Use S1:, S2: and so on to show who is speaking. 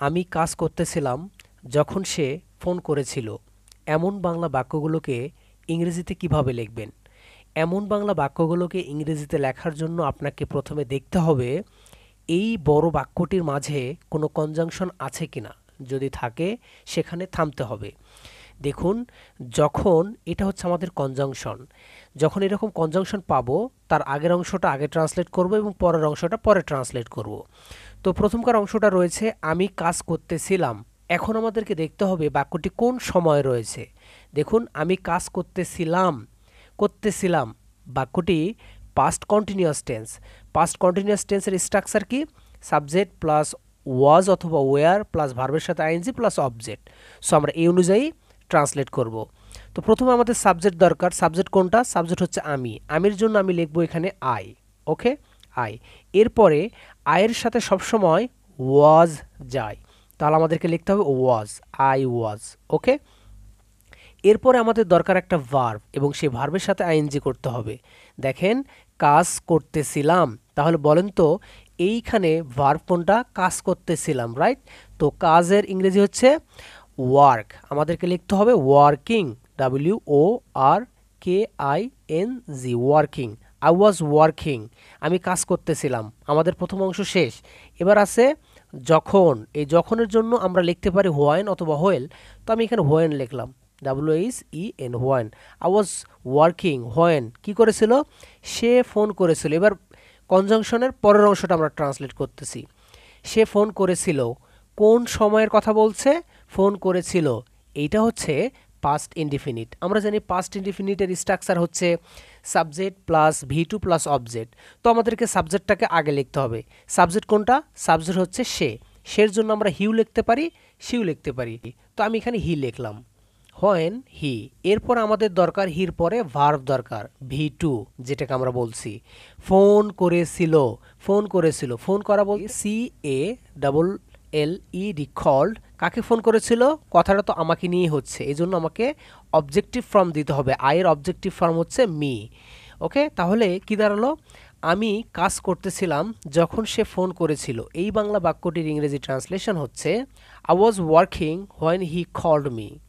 S1: আমি কাজ করতেছিলাম যখন সে ফোন করেছিল। এমন বাংলা বাক্যগুলোকে ইংরেজিতে কিভাবে লিখবেন? এমন বাংলা বাক্যগুলোকে ইংরেজিতে লেখার জন্য আপনাকে প্রথমে দেখতে হবে এই বড় বাক্যটির মাঝে কোনো কনজাংশন আছে কিনা। যদি থাকে সেখানে থামতে হবে। দেখুন, যখন এটা হচ্ছে আমাদের কনজাংশন, যখন এরকম কনজাংশন পাবো তার আগের অংশটা আগে ট্রান্সলেট করব এবং পরের অংশটা পরে ট্রান্সলেট করব। তো প্রথমকার অংশটা রয়েছে আমি কাজ করতেছিলাম। এখন আমাদেরকে দেখতে হবে বাক্যটি কোন সময় রয়েছে। দেখুন, আমি কাজ করতেছিলাম, করতেছিলাম বাক্যটি past continuous tense. Past continuous টেন্সের স্ট্রাকচার কি? সাবজেক্ট প্লাস ওয়াজ অথবা ওয়ার প্লাস ভার্বের সাথে আইএনজি প্লাস অবজেক্ট। সো আমরা এই অনুযায়ী ট্রান্সলেট করব। তো প্রথমে আমাদের সাবজেক্ট দরকার। সাবজেক্ট কোনটা? সাবজেক্ট হচ্ছে আমি। আমির জন্য আমি লিখবো এখানে আই। Okay, I. এরপরে আয়ের সাথে সবসময় ওয়াজ যায়, তাহলে আমাদেরকে লিখতে হবে ওয়াজ, আই ওয়াজ। ওকে, এরপরে আমাদের দরকার একটা ভার্ব এবং সেই ভার্বের সাথে আইএনজি করতে হবে। দেখেন, কাজ করতেছিলাম, তাহলে বলেন তো এইখানে ভার্ব কোনটা? কাজ করতেছিলাম, রাইট? তো কাজের ইংরেজি হচ্ছে ওয়ার্ক। আমাদেরকে লিখতে হবে working, WORKING, working. I was working, আমি কাজ করতেছিলাম। আমাদের প্রথম অংশ শেষ। এবার আছে যখন। এই যখনের জন্য আমরা লিখতে পারি হোয়েন অথবা হোয়েল। তো আমি এখানে হোয়েন লিখলাম, WHEN, when. I was working when কি করেছিল? সে ফোন করেছিল। এবার কনজাংশনের পরের অংশটা আমরা ট্রান্সলেট করতেছি। সে ফোন করেছিল, কোন সময়ের কথা বলছে? ফোন করেছিল। এইটা হচ্ছে পাস্ট ইনডিফিনিট। আমরা জানি পাস্ট ইনডিফিনিটের স্ট্রাকচার হচ্ছে subject plus V2 plus object. তো আমাদেরকে সাবজেক্টটাকে আগে লিখতে হবে। সাবজেক্ট কোনটা? সাবজেক্ট হচ্ছে সে। সের জন্য আমরা হিউ লিখতে পারি, শিউ লিখতে পারি। তো আমি এখানে হি লিখলাম, হোয়েন হি। এরপর আমাদের দরকার হির পরে ভার্ব দরকার, V2, যেটাকে আমরা বলছি ফোন করেছিল। ফোন করেছিল, ফোন করা বলতে CALLED, কল্ড। কাকে ফোন করেছিল? কথাটা তো আমাকে নিয়ে হচ্ছে, এই জন্য আমাকে অবজেক্টিভ ফর্ম দিতে হবে। আয়ের অবজেক্টিভ ফর্ম হচ্ছে মি। ওকে, তাহলে কি দাঁড়ালো? আমি কাজ করতেছিলাম যখন সে ফোন করেছিল। এই বাংলা বাক্যটির ইংরেজি ট্রান্সলেশন হচ্ছে I was working when he called me.